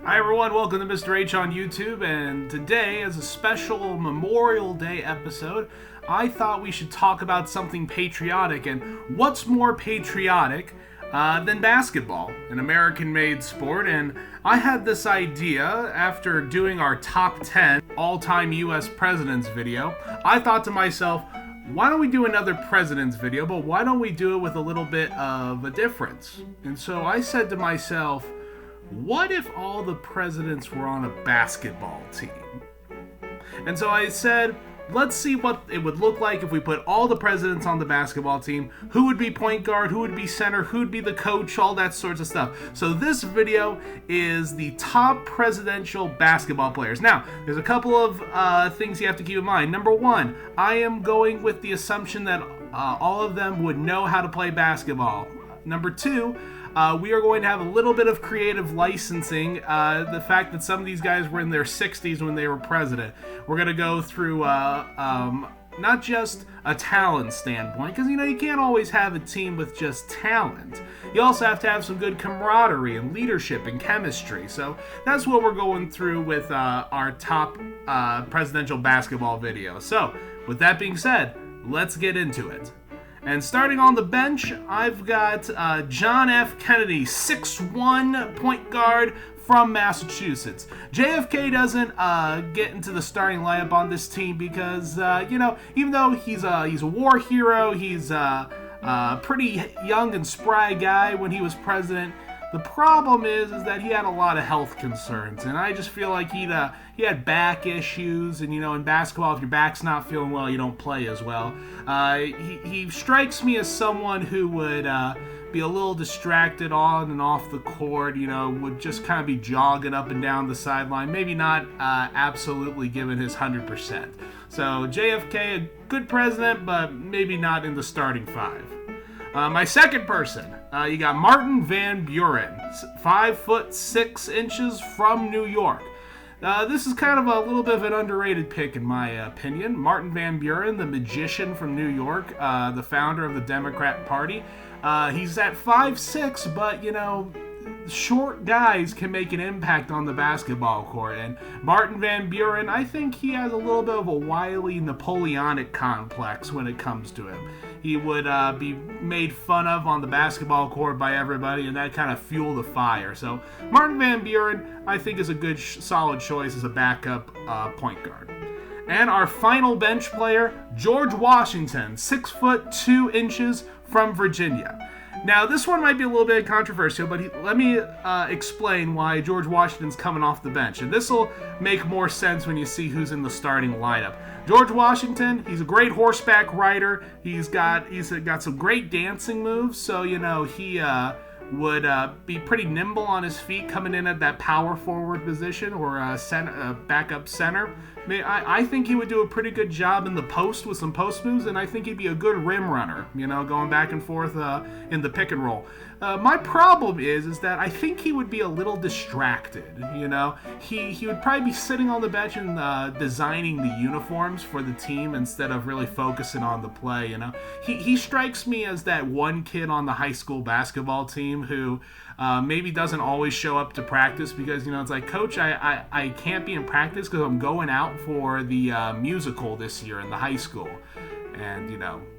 Hi everyone, welcome to Mr. H on YouTube, and today, as a special Memorial Day episode, I thought we should talk about something patriotic, and what's more patriotic than basketball, an American-made sport. And I had this idea after doing our top 10 all-time US presidents video. I thought to myself, why don't we do another president's video, but why don't we do it with a little bit of a difference? And so I said to myself, what if all the presidents were on a basketball team? And so I said, let's see what it would look like if we put all the presidents on the basketball team. Who would be point guard? Who would be center? Who would be the coach? All that sorts of stuff. So this video is the top presidential basketball players. Now, there's a couple of things you have to keep in mind. Number one, I am going with the assumption that all of them would know how to play basketball. Number two, we are going to have a little bit of creative licensing. The fact that some of these guys were in their 60s when they were president. We're going to go through not just a talent standpoint, because you can't always have a team with just talent. You also have to have some good camaraderie and leadership and chemistry. So that's what we're going through with our top presidential basketball video. So with that being said, let's get into it. And starting on the bench, I've got John F. Kennedy, 6'1" point guard from Massachusetts. JFK doesn't get into the starting lineup on this team because, even though he's a war hero, he's a pretty young and spry guy when he was president. The problem is that he had a lot of health concerns, and I just feel like he had back issues, and in basketball, if your back's not feeling well, you don't play as well. He strikes me as someone who would be a little distracted on and off the court, would just kind of be jogging up and down the sideline, maybe not absolutely giving his 100%. So JFK, a good president, but maybe not in the starting five. My second person, you got Martin Van Buren, 5'6" from New York. This is kind of a little bit of an underrated pick in my opinion. Martin Van Buren, the magician from New York, the founder of the Democrat Party. He's at 5'6", but short guys can make an impact on the basketball court. And Martin Van Buren, I think he has a little bit of a wily Napoleonic complex when it comes to him. He would be made fun of on the basketball court by everybody, and that kind of fueled the fire. So Martin Van Buren, I think, is a good, solid choice as a backup point guard. And our final bench player, George Washington, 6'2" from Virginia. Now, this one might be a little bit controversial, but let me explain why George Washington's coming off the bench. And this will make more sense when you see who's in the starting lineup. George Washington, he's a great horseback rider. He's got some great dancing moves, so, he would be pretty nimble on his feet coming in at that power forward position or backup center. I think he would do a pretty good job in the post with some post moves, and I think he'd be a good rim runner, going back and forth in the pick and roll. My problem is that I think he would be a little distracted, He would probably be sitting on the bench and designing the uniforms for the team instead of really focusing on the play, He strikes me as that one kid on the high school basketball team who maybe doesn't always show up to practice because, it's like, Coach, I can't be in practice because I'm going out for the musical this year in the high school. And,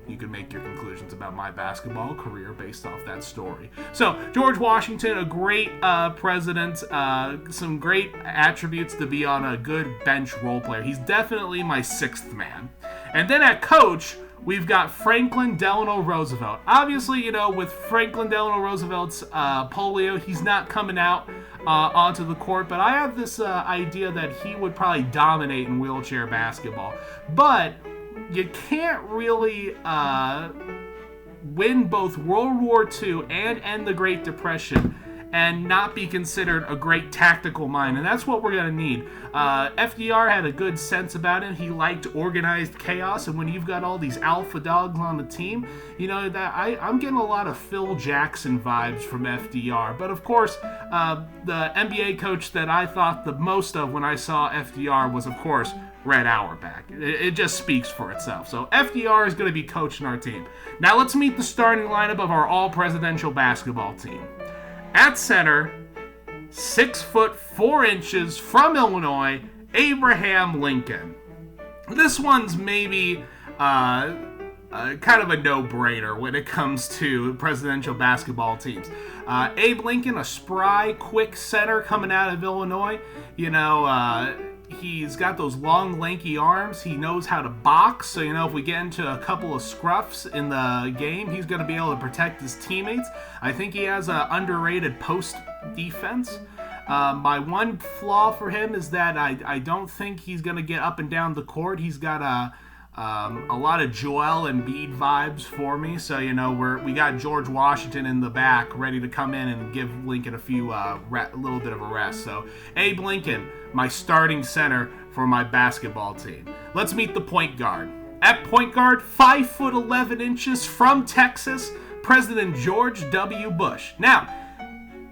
you can make your conclusions about my basketball career based off that story. So, George Washington, a great president, some great attributes to be on a good bench role player. He's definitely my sixth man. And then at coach, we've got Franklin Delano Roosevelt. Obviously, with Franklin Delano Roosevelt's polio, he's not coming out onto the court, but I have this idea that he would probably dominate in wheelchair basketball. But you can't really win both World War II and end the Great Depression and not be considered a great tactical mind, and that's what we're going to need. FDR had a good sense about it. He liked organized chaos, and when you've got all these alpha dogs on the team, that I'm getting a lot of Phil Jackson vibes from FDR. But of course, the NBA coach that I thought the most of when I saw FDR was, of course, Red Auerbach. It just speaks for itself. So FDR is going to be coaching our team. Now let's meet the starting lineup of our all-presidential basketball team. At center, 6'4" from Illinois, Abraham Lincoln. This one's maybe kind of a no-brainer when it comes to presidential basketball teams. Abe Lincoln, a spry, quick center coming out of Illinois. He's got those long, lanky arms. He knows how to box. So, if we get into a couple of scruffs in the game, he's going to be able to protect his teammates. I think he has an underrated post defense. My one flaw for him is that I don't think he's going to get up and down the court. He's got a lot of Joel Embiid vibes for me. So, we got George Washington in the back ready to come in and give Lincoln a little bit of a rest. So, Abe Lincoln, my starting center for my basketball team. Let's meet the point guard. At point guard, 5'11" from Texas, President George W. Bush. Now,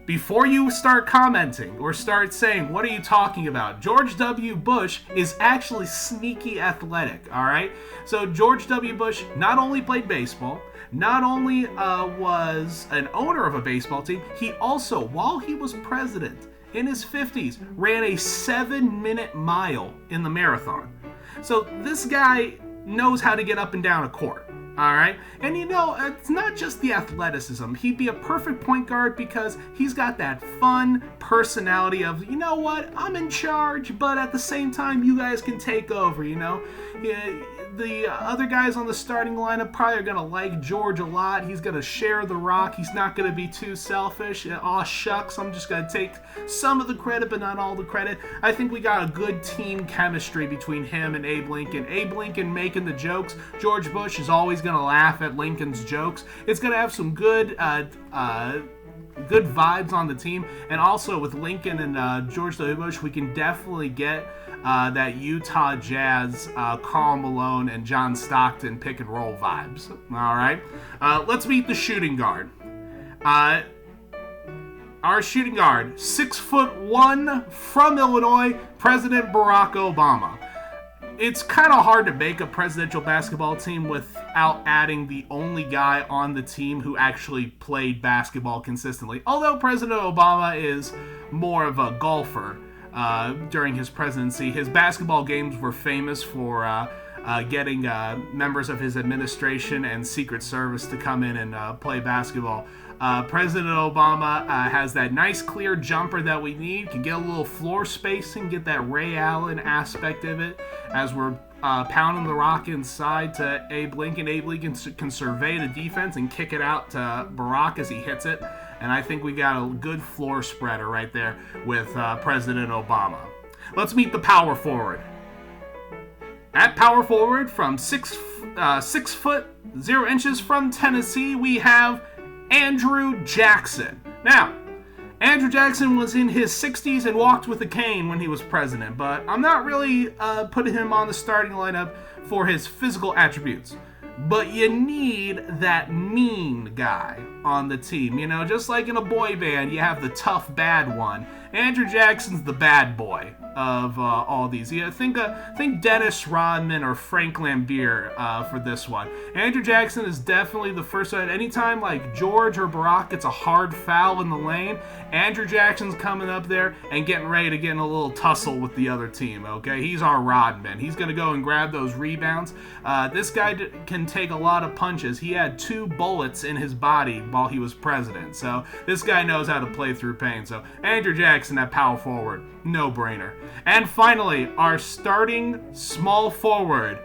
before you start commenting or start saying, what are you talking about? George W. Bush is actually sneaky athletic, all right? So George W. Bush not only played baseball, not only was an owner of a baseball team, he also, while he was president in his 50s, ran a 7-minute mile in the marathon. So this guy knows how to get up and down a court. All right. And it's not just the athleticism. He'd be a perfect point guard because he's got that fun personality of, I'm in charge, but at the same time, you guys can take over, Yeah, the other guys on the starting lineup probably are going to like George a lot. He's going to share the rock. He's not going to be too selfish. Aw, shucks, I'm just going to take some of the credit, but not all the credit. I think we got a good team chemistry between him and Abe Lincoln. Abe Lincoln making the jokes. George Bush is always going to laugh at Lincoln's jokes. It's going to have some good vibes on the team. And also with Lincoln and George W. Bush, we can definitely get that Utah Jazz, Karl Malone and John Stockton pick and roll vibes. All right. Let's meet the shooting guard. Our shooting guard, 6'1" from Illinois, President Barack Obama. It's kind of hard to make a presidential basketball team without adding the only guy on the team who actually played basketball consistently. Although President Obama is more of a golfer during his presidency, his basketball games were famous for getting members of his administration and Secret Service to come in and play basketball. President Obama has that nice clear jumper that we need, can get a little floor spacing, get that Ray Allen aspect of it as we're pounding the rock inside to Abe Lincoln. Abe Lincoln can survey the defense and kick it out to Barack as he hits it. And I think we got a good floor spreader right there with President Obama. Let's meet the power forward. At power forward, from 6 foot 0 inches from Tennessee, we have Andrew Jackson. Now, Andrew Jackson was in his 60s and walked with a cane when he was president, but I'm not really putting him on the starting lineup for his physical attributes. But you need that mean guy on the team. Just like in a boy band, you have the tough bad one. Andrew Jackson's the bad boy of all these. Think Dennis Rodman or Frank Lambeer for this one. Andrew Jackson is definitely the first one. Anytime like George or Barack gets a hard foul in the lane, Andrew Jackson's coming up there and getting ready to get in a little tussle with the other team, okay? He's our Rodman. He's going to go and grab those rebounds. This guy can take a lot of punches. He had 2 bullets in his body while he was president. So this guy knows how to play through pain. So Andrew Jackson at power forward, no brainer. And finally, our starting small forward,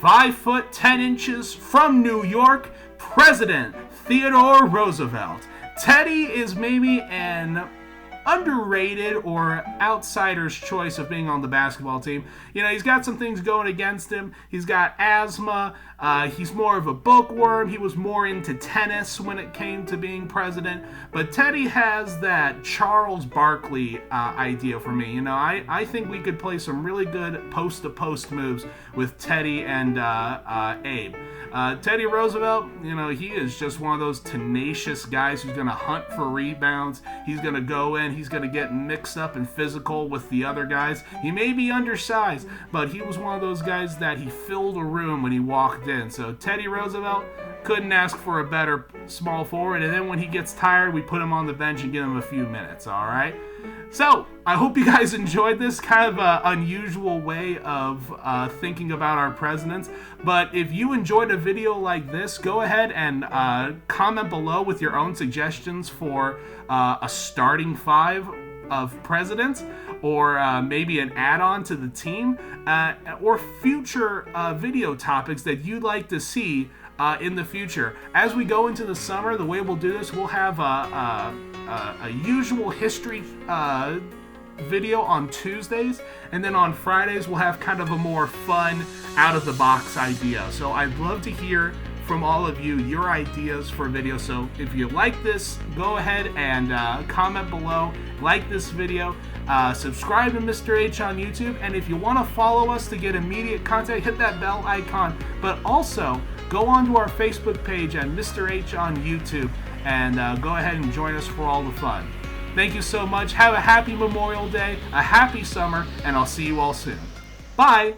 5'10" from New York, President Theodore Roosevelt. Teddy is maybe an underrated or outsider's choice of being on the basketball team. He's got some things going against him. He's got asthma. He's more of a bookworm. He was more into tennis when it came to being president. But Teddy has that Charles Barkley idea for me. I think we could play some really good post-to-post moves with Teddy and Abe. Teddy Roosevelt, he is just one of those tenacious guys who's going to hunt for rebounds. He's going to go in. He's going to get mixed up and physical with the other guys. He may be undersized, but he was one of those guys that he filled a room when he walked in. So Teddy Roosevelt, couldn't ask for a better small forward. And then when he gets tired, we put him on the bench and give him a few minutes, all right? So, I hope you guys enjoyed this kind of unusual way of thinking about our presidents. But if you enjoyed a video like this, go ahead and comment below with your own suggestions for a starting 5 of presidents, or maybe an add-on to the team, or future video topics that you'd like to see in the future. As we go into the summer, the way we'll do this, we'll have a usual history video on Tuesdays, and then on Fridays we'll have kind of a more fun, out-of-the-box idea. So I'd love to hear from all of you your ideas for videos. So if you like this, go ahead and comment below, like this video, subscribe to Mr. H on YouTube, and if you want to follow us to get immediate contact, hit that bell icon. But also go onto our Facebook page at Mr. H on YouTube and go ahead and join us for all the fun. Thank you so much. Have a happy Memorial Day, a happy summer, and I'll see you all soon. Bye!